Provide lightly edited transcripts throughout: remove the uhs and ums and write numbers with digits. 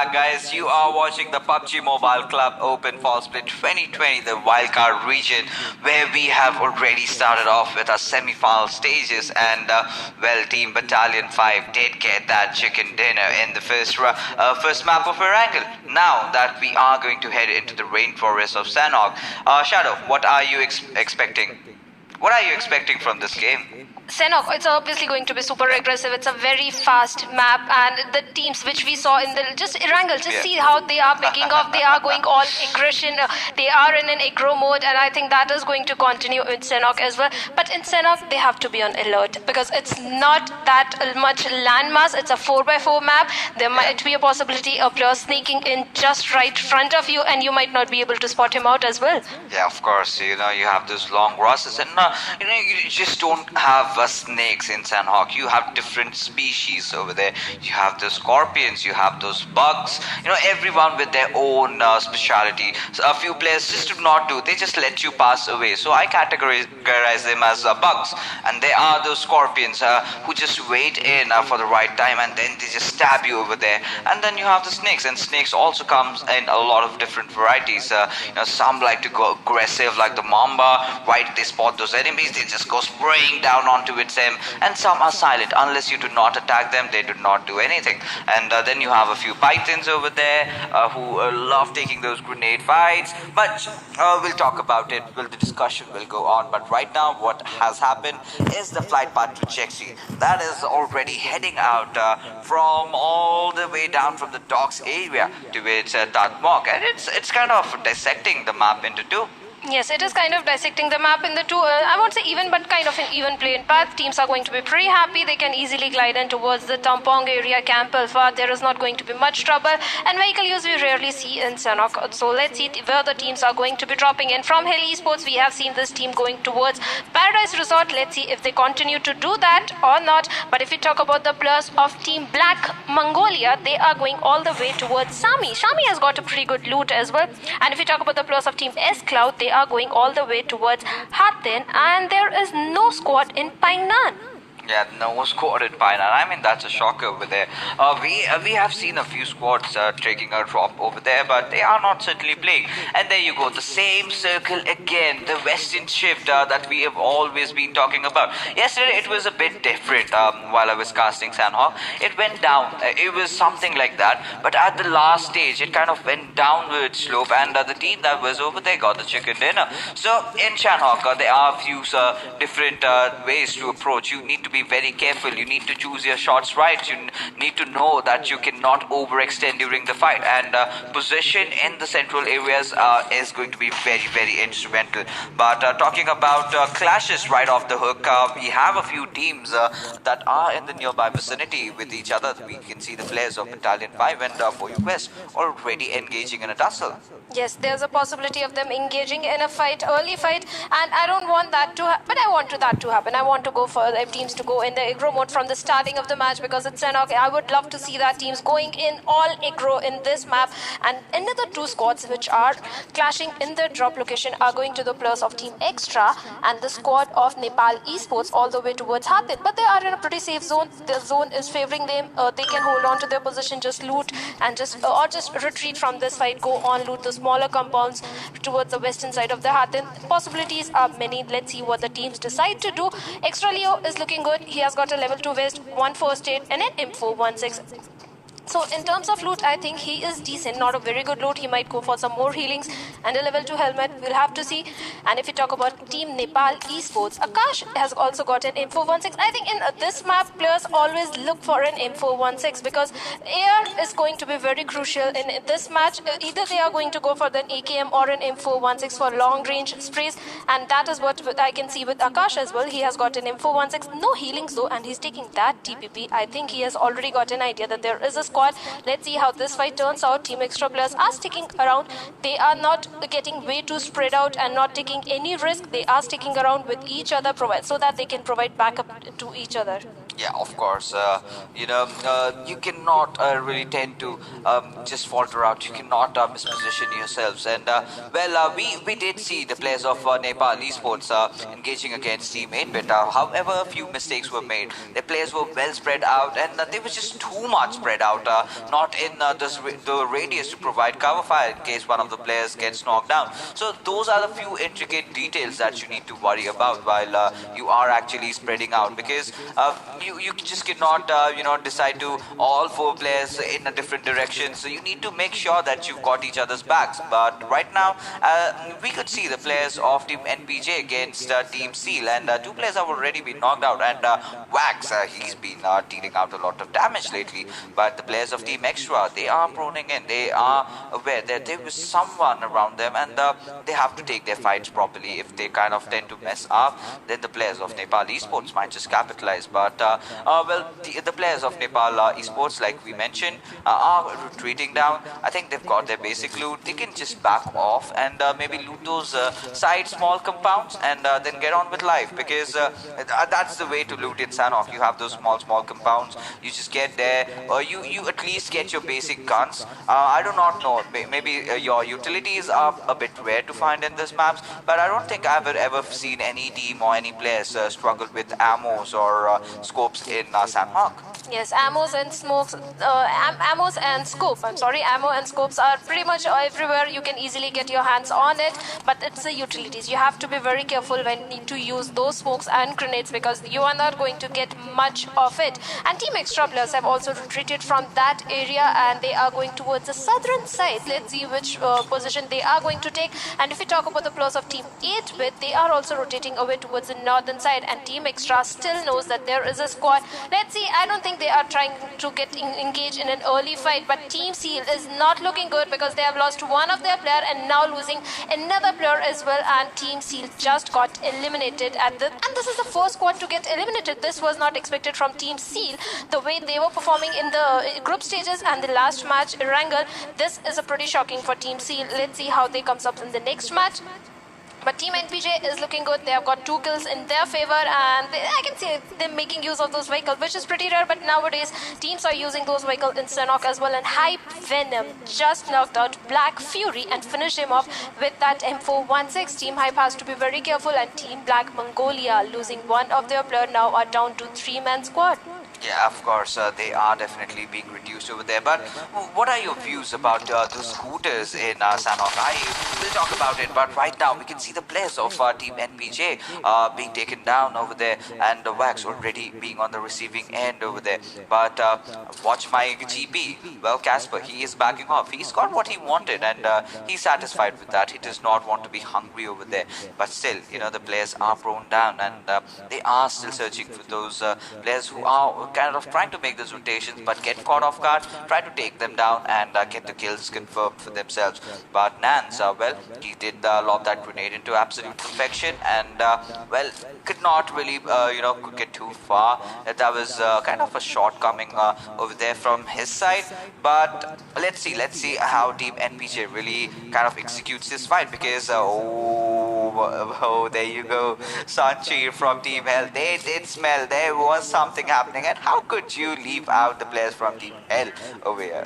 back, guys. You are watching the PUBG Mobile Club Open Fall Split 2020, the wildcard region, where we have already started off with our semi-final stages. And well, Team Battalion 5 did get that chicken dinner in the first map of erangel. Now that we are going to head into the rainforest of Sanhok, Shadow, what are you expecting? What are you expecting from this game? Senok, it's obviously going to be super aggressive. It's a very fast map, and the teams which we saw in the just erangel, see how they are picking up. They are going all aggression. They are in an aggro mode, and I think that is going to continue in Senok as well. But in Senok, they have to be on alert because it's not that much landmass. It's a 4x4 map. There might be a possibility of player sneaking in just right front of you, and you might not be able to spot him out as well. Yeah, of course. You have those long grasses, and you just don't have snakes in Sanhok. You have different species over there. You have the scorpions, you have those bugs, everyone with their own speciality. So a few players just do not do, they just let you pass away. So I categorize them as bugs, and there are those scorpions who just wait in for the right time, and then they just stab you over there. And then you have the snakes, and snakes also comes in a lot of different varieties. Some like to go aggressive like the mamba. Right, they spot those enemies, they just go spraying down onto them, and some are silent. Unless you do not attack them, they do not do anything. And then you have a few pythons over there who love taking those grenade fights, but we'll talk about it. Well, the discussion will go on, but right now what has happened is the flight path to Chexi that is already heading out from all the way down from the docks area towards Tatmok, and it's kind of dissecting the map into two. Yes, it is kind of dissecting the map in the two, I won't say even, but kind of an even playing path. Teams are going to be pretty happy. They can easily glide in towards the Tampong area, Camp Alpha. There is not going to be much trouble. And vehicle use we rarely see in Sanhok. So let's see where the teams are going to be dropping in. From Hell Esports, we have seen this team going towards Paradise Resort. Let's see if they continue to do that or not. But if we talk about the players of Team Black Mongolia, they are going all the way towards Sami. Sami has got a pretty good loot as well. And if we talk about the players of Team S Cloud, they are going all the way towards Hathin, and there is no squad in Painan. Yeah, no squad in Painan. I mean, that's a shocker over there. We have seen a few squads taking a drop over there, but they are not certainly playing. And there you go, the same circle again, the western shift that we have always been talking about. Yesterday it was a bit different while I was casting Sanhok. It went down. It was something like that. But at the last stage, it kind of went downward slope, and the team that was over there got the chicken dinner. So in Sanhok, there are a few different ways to approach. You need to be very careful. You need to choose your shots right. You need to know that you cannot overextend during the fight, and position in the central areas is going to be very, very instrumental. But talking about clashes right off the hook, we have a few teams that are in the nearby vicinity with each other. We can see the players of Battalion 5 and For You Quest already engaging in a tussle. Yes, there's a possibility of them engaging in a fight, early fight, and I don't want that to happen, but I want that to happen. I want to go for the teams to go in the aggro mode from the starting of the match, because it's Sanhok. I would love to see that teams going in all aggro in this map, and another two squads which are clashing in the drop location are going to the players of Team Extra and the squad of Nepal Esports all the way towards Hathin, but they are in a pretty safe zone. The zone is favoring them. They can hold on to their position, just loot and just retreat from this fight, go on, loot the smaller compounds towards the western side of the Hathin. Possibilities are many. Let's see what the teams decide to do. Extra Leo is looking good. He has got a level 2 vest, 1 first aid, and an M416. So in terms of loot, I think he is decent. Not a very good loot. He might go for some more healings and a level 2 helmet. We'll have to see. And if we talk about Team Nepal Esports, Akash has also got an M416. I think in this map, players always look for an M416 because air is going to be very crucial in this match. Either they are going to go for an AKM or an M416 for long range sprays, and that is what I can see with Akash as well. He has got an M416, no healings though, and he's taking that TPP. I think he has already got an idea that there is a squad. Let's see how this fight turns out. Team Extra players are sticking around. They are not getting way too spread out and not taking any risk. They are sticking around with each other so that they can provide backup to each other. Yeah, of course. You cannot really tend to just falter out. You cannot misposition yourselves. And we did see the players of Nepal esports engaging against Team 8-bit. However, a few mistakes were made. The players were well spread out, and they were just too much spread out. Not in the radius to provide cover fire in case one of the players gets knocked down. So those are the few intricate details that you need to worry about while you are actually spreading out, because you just cannot decide to all four players in a different direction. So you need to make sure that you've got each other's backs. But right now, we could see the players of Team NPJ against Team Seal, and two players have already been knocked out. And Wax, he's been dealing out a lot of damage lately. But the players of Team Extra, they are proning in. They are aware that there is someone around them, and they have to take their fights properly. If they kind of tend to mess up, then the players of Nepal esports might just capitalize. But the players of Nepal esports, like we mentioned, are retreating down. I think they've got their basic loot. They can just back off and maybe loot those side small compounds, and then get on with life, because that's the way to loot in Sanhok. You have those small compounds. You just get there, or you at least get your basic guns. I do not know. Maybe your utilities are a bit rare to find in this maps, but I don't think I've ever seen any team or any players struggle with ammos or scopes in Sanhok. Yes, ammos and smokes, ammos and scope. I'm sorry, ammo and scopes are pretty much everywhere. You can easily get your hands on it, but it's the utilities. You have to be very careful when need to use those smokes and grenades, because you are not going to get much of it. And Team Extra players have also retreated from that area, and they are going towards the southern side. Let's see which position they are going to take. And if we talk about the players of Team 8-bit, they are also rotating away towards the northern side, and Team Extra still knows that there is a squad. Let's see, I don't think they are trying to get engaged in an early fight, but Team Seal is not looking good, because they have lost one of their player and now losing another player as well, and Team Seal just got eliminated and this is the first squad to get eliminated. This was not expected from Team Seal, the way they were performing in the group stages and the last match, erangel. This is a pretty shocking for Team Seal. Let's see how they comes up in the next match. But Team NPJ is looking good. They have got 2 kills in their favor, and I can see them making use of those vehicles, which is pretty rare. But nowadays, teams are using those vehicles in Sanhok as well. And Hype Venom just knocked out Black Fury and finished him off with that M416. Team Hype has to be very careful, and Team Black Mongolia, losing one of their players, now are down to 3-man squad. Yeah, of course, they are definitely being reduced over there. But what are your views about the scooters in Sanhok? I will talk about it, but right now we can see the players of Team NPJ being taken down over there, and Wax already being on the receiving end over there. But watch my GP. Well, Casper, he is backing off. He's got what he wanted, and he's satisfied with that. He does not want to be hungry over there. But still, the players are prone down, and they are still searching for those players who are kind of trying to make those rotations but get caught off guard, try to take them down and get the kills confirmed for themselves. But Nance, well, he did lob that grenade into absolute perfection, and could not really get too far. That was kind of a shortcoming over there from his side. But let's see how Team NPJ really kind of executes this fight, because there you go, Sanchi from Team Hell. They did smell there was something happening, and how could you leave out the players from Team Hell over here?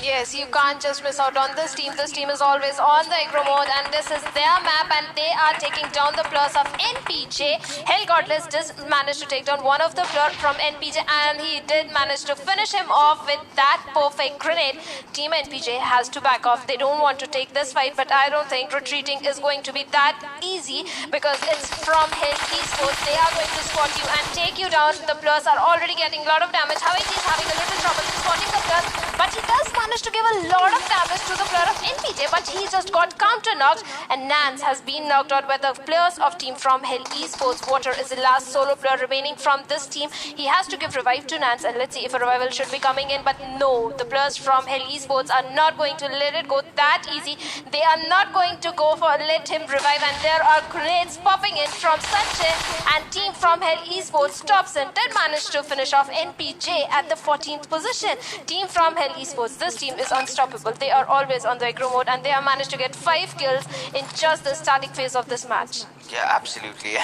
Yes, you can't just miss out on this team. This team is always on the aggro mode, and this is their map, and they are taking down the players of NPJ. Hell Godless just managed to take down one of the players from NPJ, and he did manage to finish him off with that perfect grenade. Team NPJ has to back off. They don't want to take this fight, but I don't think retreating is going to be that easy, because it's from Hell Esports. They are going to spot you and take you down. The players are already getting a lot of damage. However, he's having a little trouble in spotting the players, but he does manage to give a lot of damage to the player of NPJ, but he just got counter knocked, and Nance has been knocked out by the players of team from Hell Esports. Water is the last solo player remaining from this team. He has to give revive to Nance, and let's see if a revival should be coming in, but no, the players from Hell Esports are not going to let it go that easy. They are not going to go for let him revive, and there are grenades popping in from Sanjay, and team from Hell Esports stops and did manage to finish off NPJ at the 14th position. Team from Hell Esports, this team is unstoppable. They are always on the aggro mode, and they have managed to get 5 kills in just the starting phase of this match. Yeah, absolutely.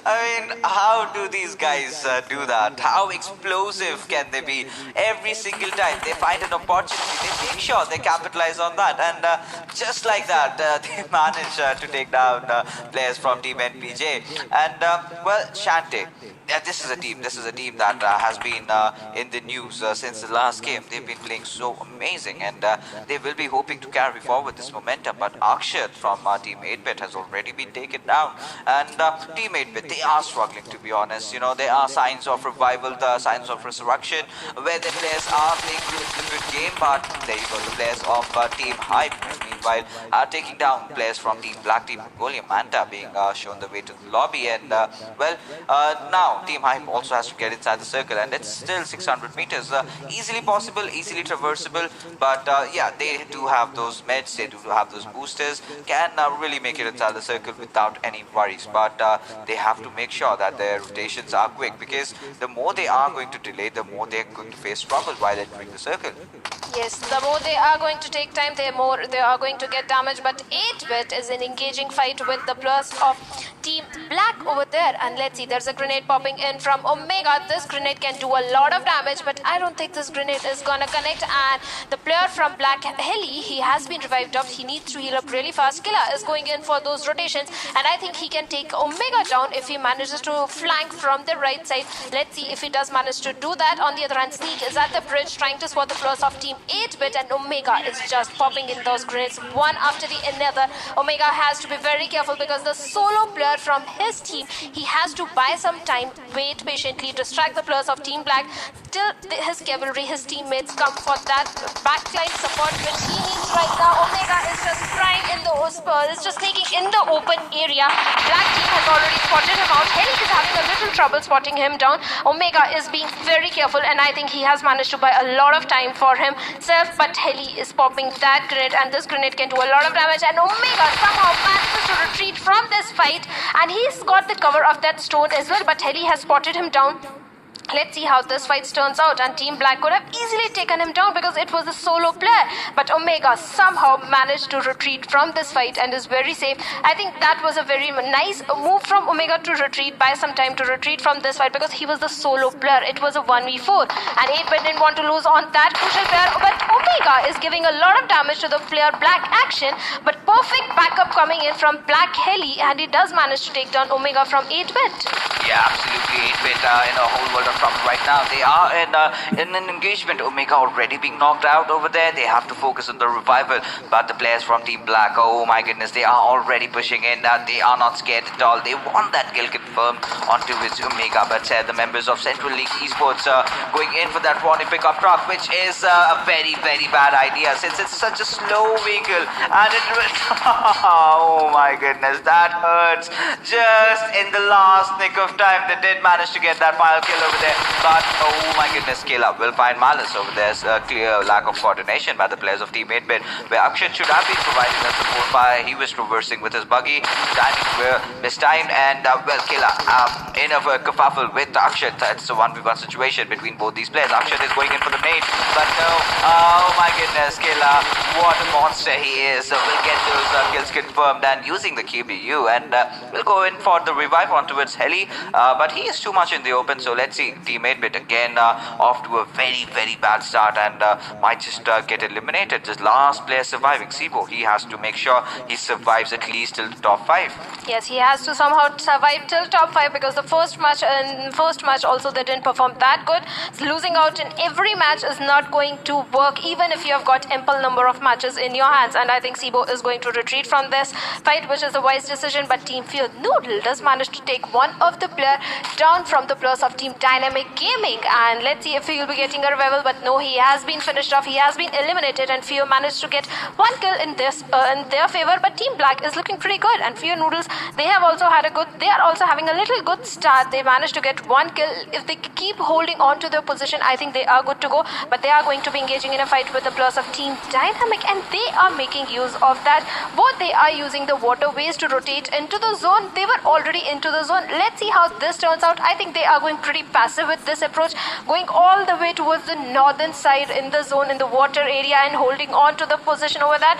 I mean, how do these guys do that? How explosive can they be? Every single time they find an opportunity, they make sure they capitalize on that. And just like that, they manage to take down players from Team NPJ. And, well, Shante. Yeah, this is a team. This is a team that has been in the news since the last game. They've been playing so amazing, and they will be hoping to carry forward this momentum. But Akshat from Team 8-Bit has already been taken down, and Team 8-Bit, they are struggling, to be honest. You know, there are signs of revival, the signs of resurrection, where the players are playing a good game. But there you go, the players of Team Hype, meanwhile, are taking down players from Team Black, Team Mongolia, Manta being shown the way to the lobby, and now Team Hype also has to get inside the circle, and it's still 600 meters. Easily possible, easily traversable, but yeah, they do have those meds, they do have those boosters, can really make it inside the circle without any worries. But they have to make sure that their rotations are quick, because the more they are going to delay, the more they're going to face trouble while entering the circle. Yes, the more they are going to take time, the more they are going to get damage. But 8-Bit is an engaging fight with the plus of Team Black over there. And let's see, there's a grenade popping in from Omega. This grenade can do a lot of damage, but I don't think this grenade is gonna connect. And the player from Black, Heli, he has been revived up. He needs to heal up really fast. Killa is going in for those rotations, and I think he can take Omega down if he manages to flank from the right side. Let's see if he does manage to do that. On the other hand, Sneak is at the bridge trying to spot the plus of Team 8-Bit, and Omega is just popping in those grenades one after the another. Omega has to be very careful, because the solo player from his team, he has to buy some time, wait patiently, distract the players of Team Black till his cavalry, his teammates come for that backline support which he needs right now. Omega is just trying in the is just sneaking in the open area. Black team has already spotted him out. Heli is having a little trouble spotting him down. Omega is being very careful, and I think he has managed to buy a lot of time for himself, but Heli is popping that grenade, and this grenade can do a lot of damage, and Omega somehow manages to retreat from this fight, and he's got the cover of that stone as well, but Heli has spotted him down. Let's see how this fight turns out, and Team Black could have easily taken him down because it was a solo player, but Omega somehow managed to retreat from this fight and is very safe. I think that was a very nice move from Omega to retreat, buy some time to retreat from this fight, because he was the solo player. It was a 1v4, and 8-Bit didn't want to lose on that crucial player, but Omega is giving a lot of damage to the player Black Action, but perfect backup coming in from Black Heli, and he does manage to take down Omega from 8-Bit. Yeah, absolutely. 8-Bit in a whole world of trouble right now. They are in an engagement. Omega already being knocked out over there. They have to focus on the revival. But the players from Team Black, oh my goodness, they are already pushing in. They are not scared at all. They want that kill confirmed onto his Omega. But the members of Central League Esports going in for that warning pickup truck, which is a very, very bad idea, since it's such a slow vehicle. And it oh my goodness, that hurts. Just in the last nick of time, they did manage to get that final kill over there. But oh my goodness, Killa will find malice over there. A clear lack of coordination by the players of Team 8-Bit, where Akshat should have been providing a support fire. He was traversing with his buggy, timing were mistimed, and well, Killa in a kerfuffle with Akshat. It's a 1v1 situation between both these players. Akshat is going in for the nade, but no. Oh my goodness, Killa, what a monster he is. Will get those kills confirmed and using the QBU, and will go in for the revive on towards Heli, but he is too much in the open. So let's see, Team 8-Bit again off to a very, very bad start, and might just get eliminated. Just last player surviving, Sibo. He has to make sure he survives at least till the top 5. Yes, he has to somehow survive till top 5, because the first match also they didn't perform that good. Losing out in every match is not going to work, even if you have got ample number of matches in your hands. And I think Sibo is going to retreat from this fight, which is a wise decision. But Team Fear Noodle does manage to take one of the player down from the plus of Team Dynamic Gaming, and let's see if he will be getting a revival. But no, he has been finished off. He has been eliminated, and Fear managed to get one kill in their favor. But Team Black is looking pretty good, and Fear Noodles, they are also having a little good start. They managed to get one kill. If they keep holding on to their position, I think they are good to go. But they are going to be engaging in a fight with the plus of Team Dynamic, and they are making use of that. Both they are using the waterways to rotate into the zone. They were already into the zone. Let's see how this turns out. I think they are going pretty passive with this approach, going all the way towards the northern side in the zone, in the water area, and holding on to the position over that.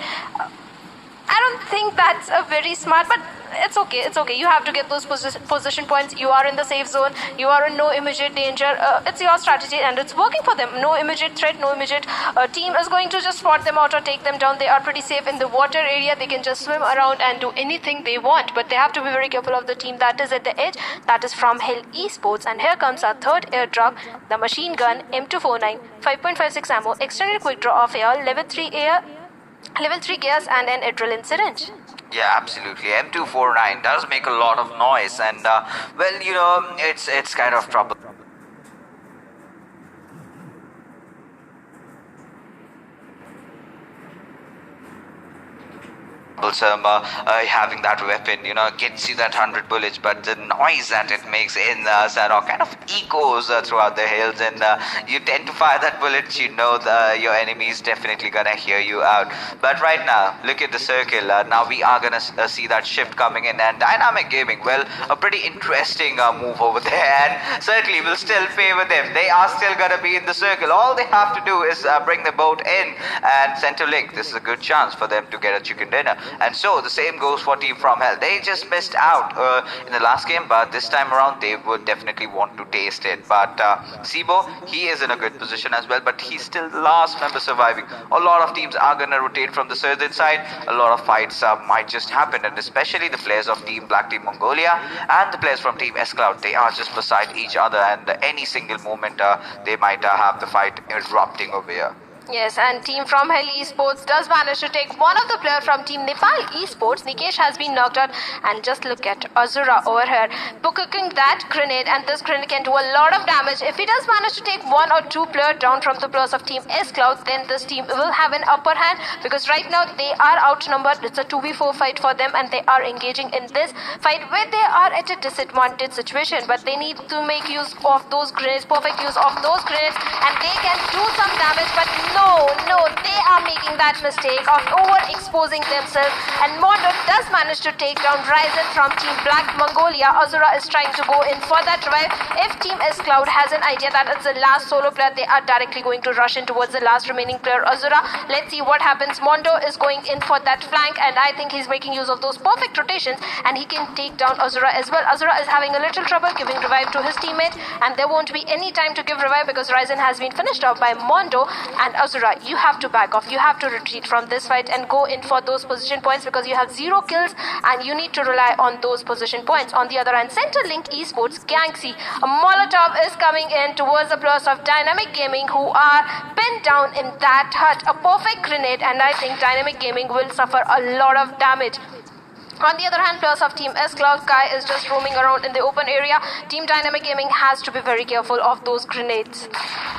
I don't think that's a very smart, but it's okay. It's okay. You have to get those position points. You are in the safe zone. You are in no immediate danger. It's your strategy, and it's working for them. No immediate threat. No immediate team is going to just spot them out or take them down. They are pretty safe in the water area. They can just swim around and do anything they want. But they have to be very careful of the team that is at the edge. That is from Hell Esports. And here comes our third airdrop: the machine gun M249, 5.56 ammo, extended quick draw of air, level 3 air. Level 3 gas and an adrenaline syringe. Yeah, absolutely. M249 does make a lot of noise, and well, it's kind of trouble. Having that weapon, gets you that 100 bullets, but the noise that it makes in Sanhok kind of echoes throughout the hills, and you tend to fire that bullet, your enemy is definitely gonna hear you out. But right now, look at the circle. Now we are gonna see that shift coming in, and Dynamic Gaming, well, a pretty interesting move over there, and certainly will still favor them. They are still gonna be in the circle. All they have to do is bring the boat in and center link. This is a good chance for them to get a chicken dinner. And so the same goes for Team From Hell. They just missed out in the last game, but this time around they would definitely want to taste it. But Sibo, he is in a good position as well, but he's still the last member surviving. A lot of teams are going to rotate from the southern side. A lot of fights might just happen, and especially the players of Team Black Team Mongolia and the players from Team S-Cloud, they are just beside each other, and any single moment they might have the fight erupting over here. Yes, and Team From Hell Esports does manage to take one of the players from Team Nepal Esports. Nikesh has been knocked out, and just look at Azura over here cooking that grenade, and this grenade can do a lot of damage. If he does manage to take one or two players down from the players of Team S-Cloud, then this team will have an upper hand, because right now they are outnumbered. It's a 2v4 fight for them, and they are engaging in this fight where they are at a disadvantaged situation, but they need to make use of those grenades, perfect use of those grenades, and they can do some damage. But no, they are making that mistake of overexposing themselves, and Mondo does manage to take down Ryzen from Team Black Mongolia. Azura is trying to go in for that revive. If Team S-Cloud has an idea that it's the last solo player, they are directly going to rush in towards the last remaining player, Azura. Let's see what happens. Mondo is going in for that flank, and I think he's making use of those perfect rotations, and he can take down Azura as well. Azura is having a little trouble giving revive to his teammate, and there won't be any time to give revive because Ryzen has been finished off by Mondo. And Azura, you have to back off. You have to retreat from this fight and go in for those position points, because you have 0 kills and you need to rely on those position points. On the other hand, Centerlink Esports, Gangxi, a Molotov is coming in towards the players of Dynamic Gaming, who are pinned down in that hut. A perfect grenade, and I think Dynamic Gaming will suffer a lot of damage. On the other hand, players of Team S-Cloud, Kai is just roaming around in the open area. Team Dynamic Gaming has to be very careful of those grenades.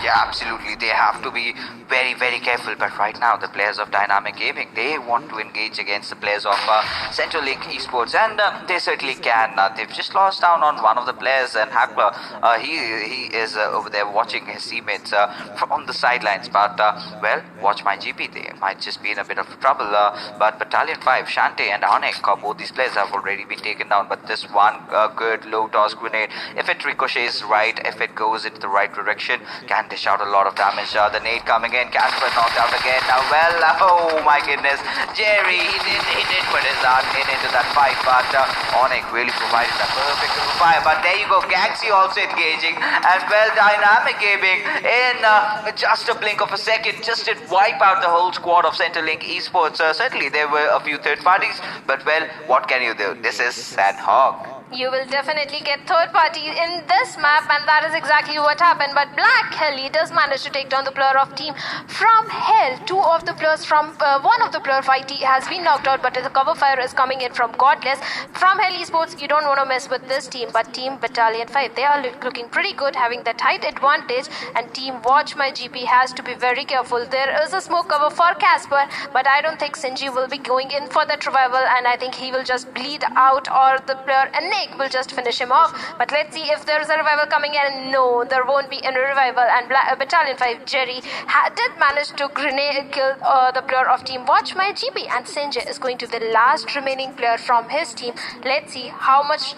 Yeah, absolutely. They have to be very, very careful. But right now, the players of Dynamic Gaming, they want to engage against the players of Centrelink Esports, and they certainly can. They've just lost down on one of the players, and Hakla, he is over there watching his teammates from the sidelines. But, well, watch my GP. They might just be in a bit of trouble. But Battalion 5, Shante and Anek, both these players have already been taken down. But this one good low toss grenade, if it ricochets right, if it goes into the right direction, can dish out a lot of damage. The nade coming in, Casper knocked out again. Now, well, oh my goodness, Jerry, he did put his arm into that fight, but Onik really provided that perfect fire. But there you go, Gangxi also engaging, and well, Dynamic Gaming in just a blink of a second just did wipe out the whole squad of Centerlink Esports. Certainly there were a few third parties, but well, what can you do? This is Sandhog. You will definitely get third party in this map, and that is exactly what happened. But Black Helly does manage to take down the player of Team From Hell. Two of the players from one of the player of IT has been knocked out, but the cover fire is coming in from Godless. From Hell Esports, you don't want to mess with this team, but Team Battalion 5, they are looking pretty good, having that height advantage, and Team Watch My GP has to be very careful. There is a smoke cover for Casper, but I don't think Sinji will be going in for that revival, and I think he will just bleed out, or the player Anik Anek will just finish him off. But let's see if there's a revival coming in. No, there won't be any revival. And Battalion 5 Jerry did manage to grenade kill the player of Team Watch My GB, and Sanjay is going to be the last remaining player from his team. Let's see how much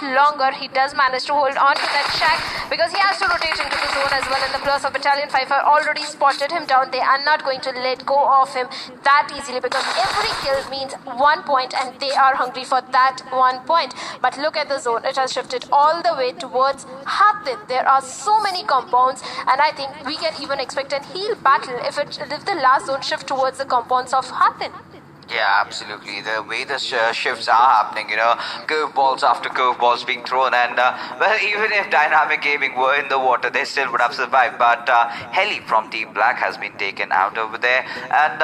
longer he does manage to hold on to that shack, because he has to rotate into the zone as well, and the players of Battalion 5 have already spotted him down. They are not going to let go of him that easily, because every kill means 1 point and they are hungry for that 1 point. But look at the zone, it has shifted all the way towards Hatin. There are so many compounds, and I think we can even expect a heal battle if the last zone shift towards the compounds of Hatin. Yeah, absolutely. The way the shifts are happening, curveballs after curveballs being thrown, and well, even if Dynamic Gaming were in the water, they still would have survived. But Heli from Team Black has been taken out over there, and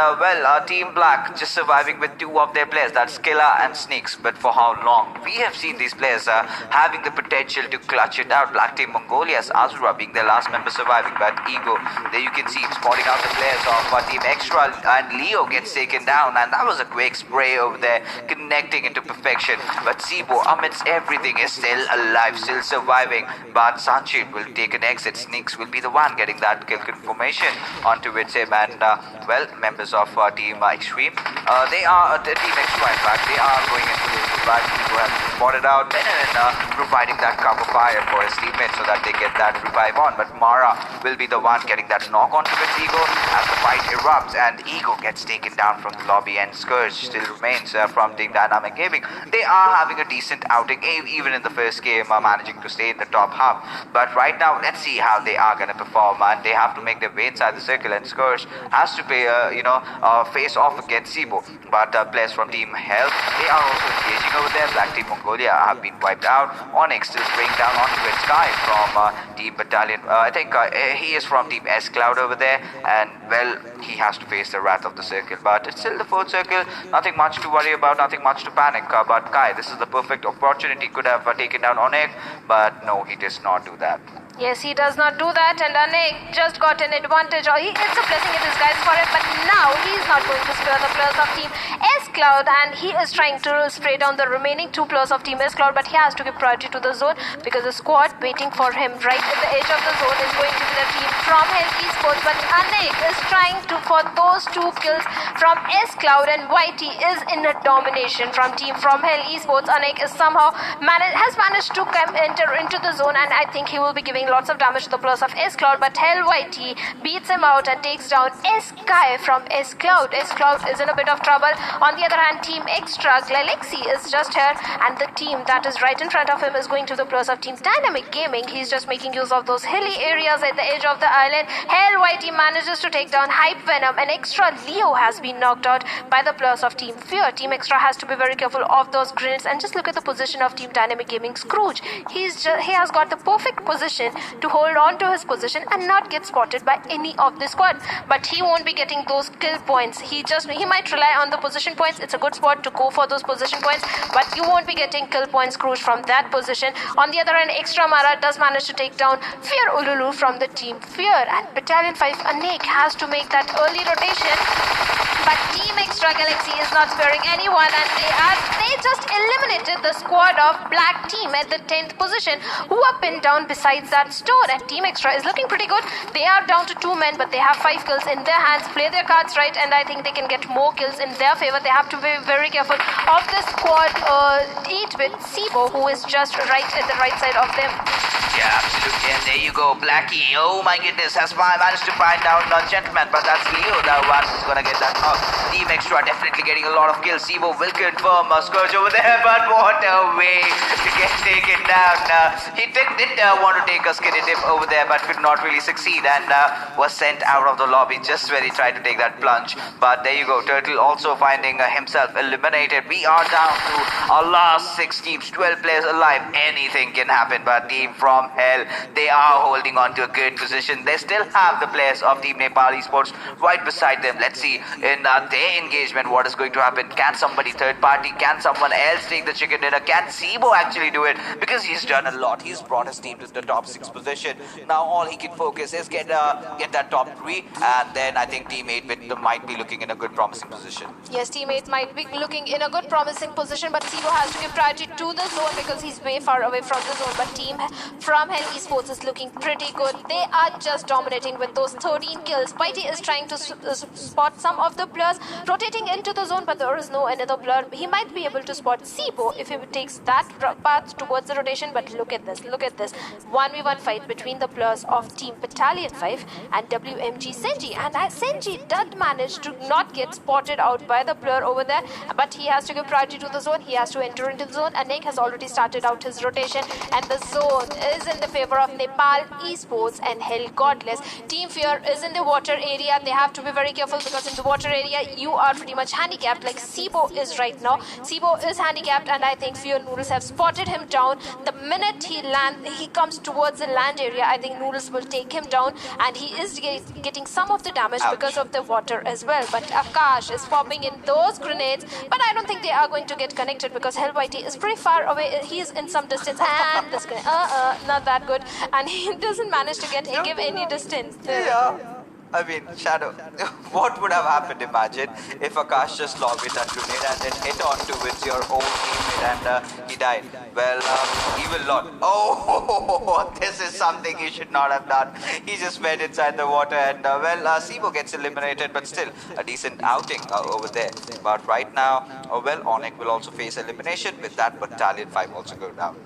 Team Black just surviving with 2 of their players, that's Killer and Sneaks. But for how long? We have seen these players having the potential to clutch it out. Black Team Mongolia's Azura being their last member surviving, but Ego, there you can see him spotting out the players of Team Extra, and Leo gets taken down, and that was a quick spray over there, connecting into perfection. But Sibo, amidst everything, is still alive, still surviving. But Sanchit will take an exit. Sneaks will be the one getting that kill confirmation onto him. And members of Team Extreme, they are Team Extra. In fact, they are going into the revive. Sibo has been spotted out, and providing that cover fire for his teammates so that they get that revive on. But Mara will be the one getting that knock onto Ego as the fight erupts, and Ego gets taken down from the lobby, and Scourge still remains from Team Dynamic Gaming. They are having a decent outing, even in the first game, managing to stay in the top half. But right now, let's see how they are going to perform, and they have to make their way inside the circle, and Scourge has to play, face off against Sibo. But players from Team Health, they are also engaging over there. Black Team Mongolia have been wiped out. Onyx still spraying down onto its Sky from Team Battalion. I think he is from Team S Cloud over there, and he has to face the wrath of the circle. But it's still the 4th circle, nothing much to worry about, nothing much to panic. But Kai, this is the perfect opportunity, could have taken down Onyx, but no, he does not do that. Yes, he does not do that, and Anek just got an advantage. It's a blessing in disguise for him, but now he's not going to spare the players of Team S Cloud, and he is trying to spray down the remaining 2 players of Team S Cloud, but he has to give priority to the zone, because the squad waiting for him right at the edge of the zone is going to be the team from Hell Esports. But Anek is trying for those 2 kills from S Cloud, and YT is in a domination from Hell Esports. Anek is somehow has managed to enter into the zone, and I think he will be giving lots of damage to the players of S Cloud. But Hell YT beats him out and takes down S Sky from S Cloud. S Cloud is in a bit of trouble. On the other hand, Team Extra Galaxy is just here, and the team that is right in front of him is going to the players of Team Dynamic Gaming. He's just making use of those hilly areas at the edge of the island. Hell YT manages to take down Hype Venom, and Extra Leo has been knocked out by the players of Team Fear. Team Extra has to be very careful of those grenades, and just look at the position of Team Dynamic Gaming Scrooge. He has got the perfect position to hold on to his position and not get spotted by any of the squad. But he won't be getting those kill points. He might rely on the position points. It's a good spot to go for those position points, but you won't be getting kill points, Scrooge, from that position. On the other hand, Extra Mara does manage to take down Fear Ululu from the Team Fear, and Battalion 5 Anek has to make that early rotation. But Team Extra Galaxy is not sparing anyone, and they just eliminated the squad of Black Team at the 10th position, who are pinned down besides that store. And Team Extra is looking pretty good. They are down to 2 men, but they have 5 kills in their hands. Play their cards right, and I think they can get more kills in their favor. They have to be very careful of this squad 8 with Sibo, who is just right at the right side of them. Yeah, absolutely. And there you go, Blackie. Oh my goodness, has managed to find down Gentleman, but that's Leo, the one who's gonna get that knock. Team Extra definitely getting a lot of kills. Sibo will confirm Scourge over there, but what a way to get taken down. He did want to take a skinny dip over there, but could not really succeed, and was sent out of the lobby just when he tried to take that plunge. But there you go, Turtle also finding himself eliminated. We are down to our last 6 teams, 12 players alive. Anything can happen, but team from Hell. They are holding on to a good position. They still have the players of Team Nepal Esports right beside them. Let's see in their engagement what is going to happen. Can somebody third party? Can someone else take the chicken dinner? Can Sibo actually do it? Because he's done a lot. He's brought his team to the top 6 position. Now all he can focus is get that top 3, and then I think Team 8 might be looking in a good promising position. Yes, teammates might be looking in a good promising position, but Sibo has to give priority to the zone because he's way far away from the zone. But team from Hell Esports is looking pretty good. They are just dominating with those 13 kills. Whitey is trying to spot some of the players rotating into the zone, but there is no another player. He might be able to spot Sibo if he takes that path towards the rotation. But look at this, 1v1 fight between the players of Team Battalion 5 and WMG Senji. And Senji did manage to not get spotted out by the player over there, but he has to give priority to the zone. He has to enter into the zone, and Nick has already started out his rotation, and the zone is in the favor of Nepal Esports and Hell Godless. Team Fear is in the water area. They have to be very careful because in the water area you are pretty much handicapped, like Sibo is right now. Sibo is handicapped, and I think Fear Noodles have spotted him down. The minute he comes towards the land area, I think Noodles will take him down, and he is getting some of the damage because of the water as well. But Akash is popping in those grenades, but I don't think they are going to get connected because Hell Whitey is pretty far away. He's in some distance, and this grenade, not that good, and he doesn't manage to give any distance. Yeah. I mean, Shadow, what would have happened, imagine, if Akash just lobbed that grenade and then hit onto with your own teammate and he died? Well, he will not. Oh, this is something he should not have done. He just went inside the water and, Sibo gets eliminated, but still a decent outing over there. But right now, Onik will also face elimination with that Battalion 5 also go down.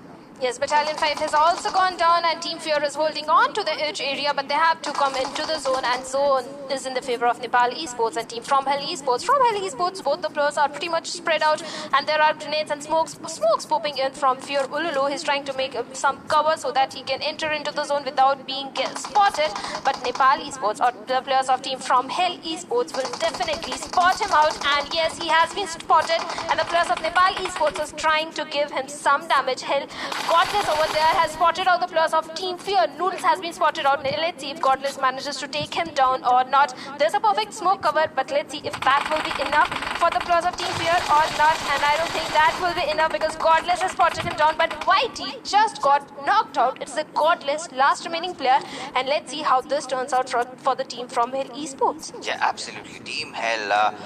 Yes, Battalion 5 has also gone down, and Team Fear is holding on to the edge area, but they have to come into the zone, and zone is in the favor of Nepal Esports and Team from Hell Esports. From Hell Esports, both the players are pretty much spread out, and there are grenades and smokes popping in from Fear Ululu. He's trying to make some cover so that he can enter into the zone without being spotted, but Nepal Esports or the players of Team from Hell Esports will definitely spot him out, and yes, he has been spotted, and the players of Nepal Esports is trying to give him some damage. Hell Godless over there has spotted out the players of Team Fear. Noodles has been spotted out. Let's see if Godless manages to take him down or not. There's a perfect smoke cover, but let's see if that will be enough for the players of Team Fear or not. And I don't think that will be enough because Godless has spotted him down, but Whitey just got knocked out. It's the Godless last remaining player, and let's see how this turns out for the team from Hell Esports. Yeah, absolutely. Team Hell,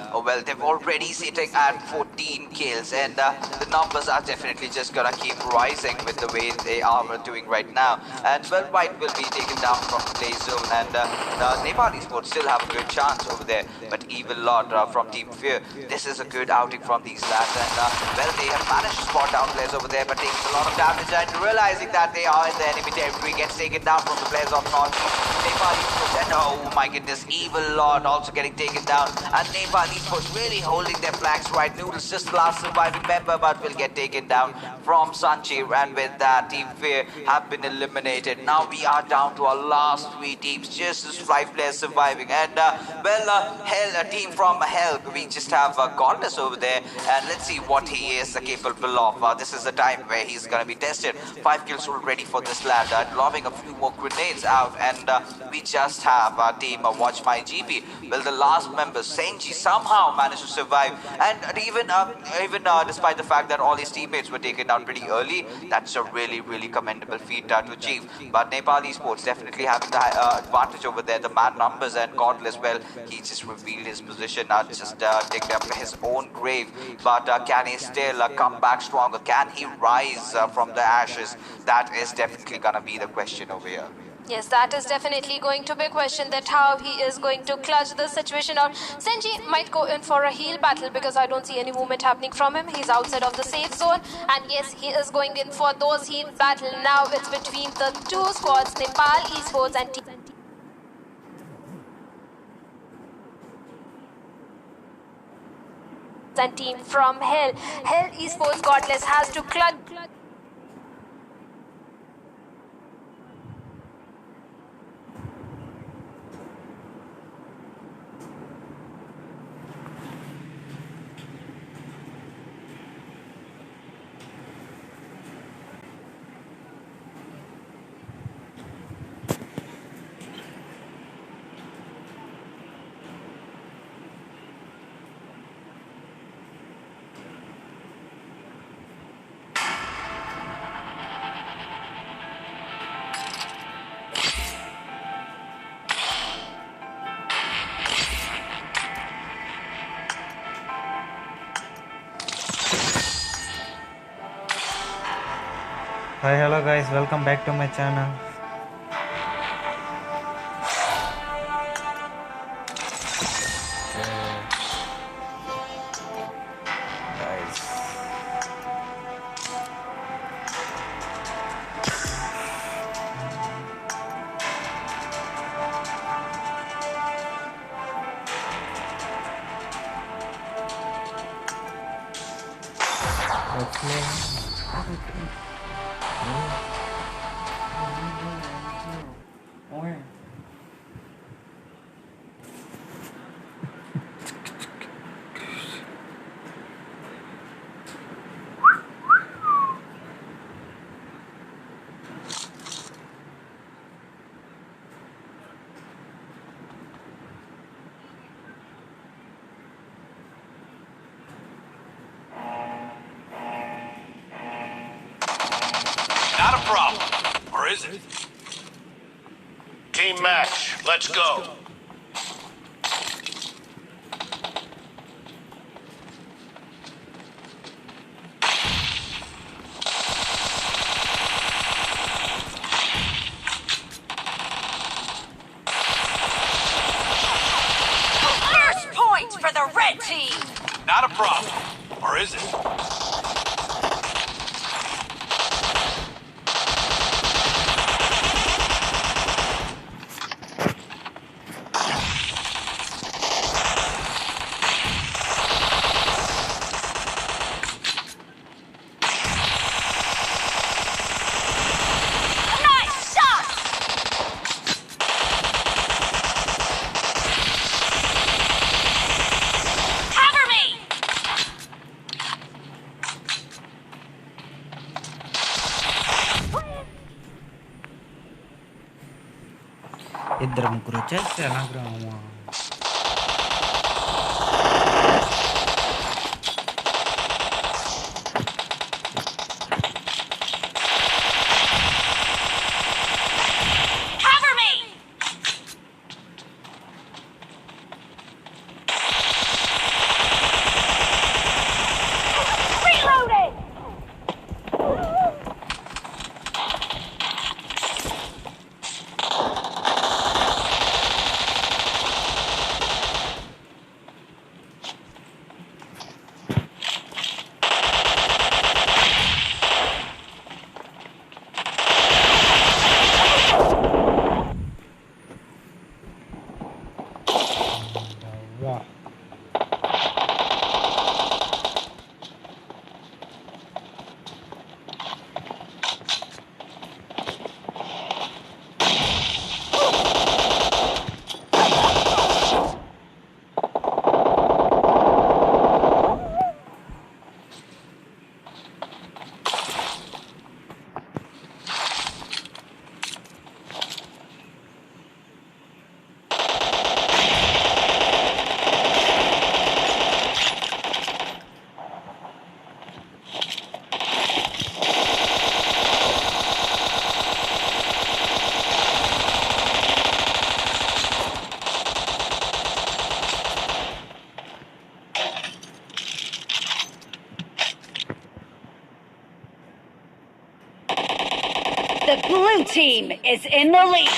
they've already sitting at 14 kills, and the numbers are definitely just gonna keep rising with the way they are doing right now. And White will be taken down from the play zone, and Nepal Esports still have a good chance over there. But Evil Lord from Team Fear, this is a good outing from these lads, and they have managed to spot down players over there, but taking a lot of damage and realizing that they are in the enemy territory, gets taken down from the players of North. Nepal Esports, and oh my goodness, Evil Lord also getting taken down, and Nepal Esports really holding their flags right. Noodles just the last surviving member, but will get taken down from Sanchi, and with that, Team Fear have been eliminated. Now we are down to our last 3 teams, just as 5 players surviving, and Hell, a team from Hell, we just have Godless over there, and let's see what he is capable of. This is the time where he's gonna be tested. 5 kills already for this lad, lobbing a few more grenades out, and we just have our team Watch My GP. Well, the last member Senji somehow managed to survive, and even despite the fact that all his teammates were taken down pretty early, that's a really commendable feat to achieve. But Nepal Esports definitely having the advantage over there, the man numbers, and Godless, well, he just revealed his position, just digged up his own grave. But can he still come back stronger? Can he rise from the ashes? That is definitely gonna be the question over here. Yes, that is definitely going to be a question, that how he is going to clutch the situation out. Senji might go in for a heal battle because I don't see any movement happening from him. He's outside of the safe zone, and yes, he is going in for those heal battle. Now it's between the 2 squads, Nepal Esports and team from Hell. Hell Esports Godless has to clutch. Hi, hello guys, welcome back to my channel. Guys, let's play. Not a problem. Or is it? Team match. Let's go. First point for the red team. Not a problem. Or is it? Nice shot. Cover me. ఇద్దరు ముగ్గురు వచ్చేస్తే ఎలా గ్రామా Cover me. Reloading. వా The blue team is in the lead.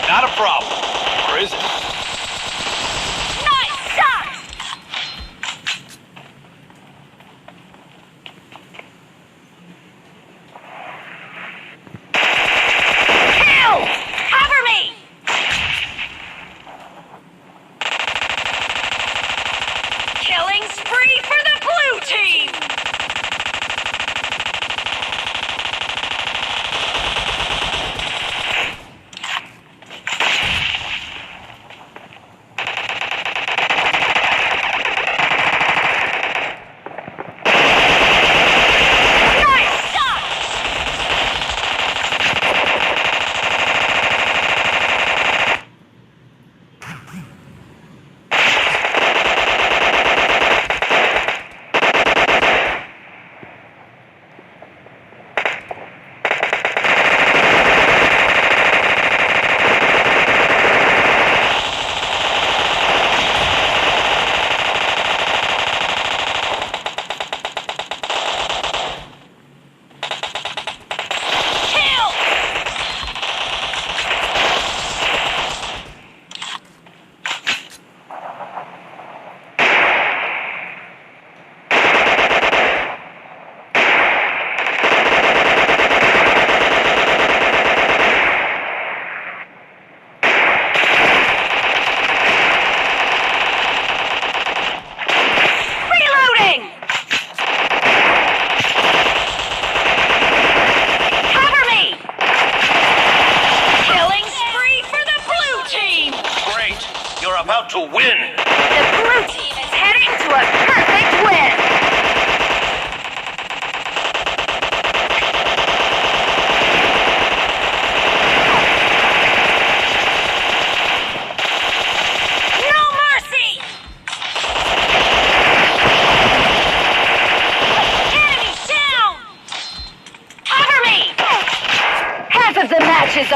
Not a problem. Or is it? Nice shot. Kill. Cover me. Killing spree for the blue team.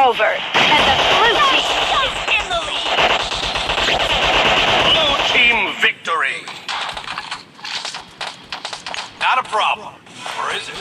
over, and the blue team is in the lead. Blue team victory. Not a problem. Or is it?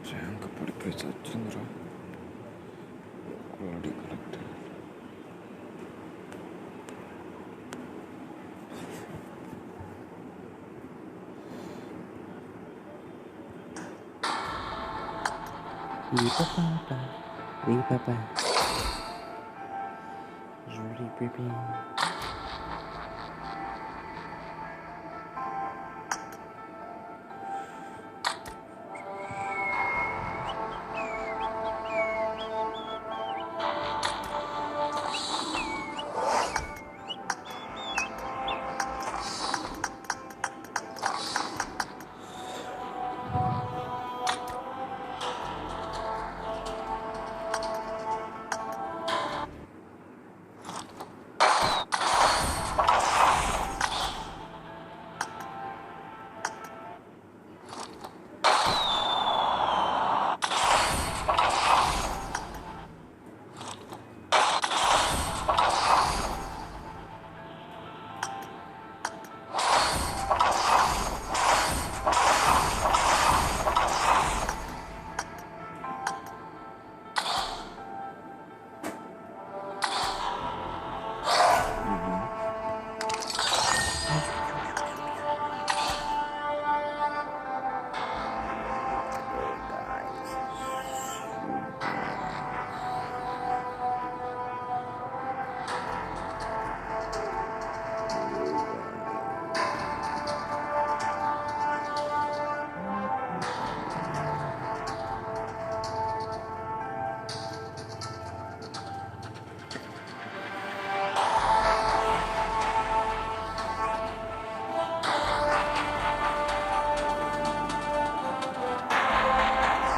Rank పడిపోయి చచ్చిందిరా already correct Papa. Julie baby.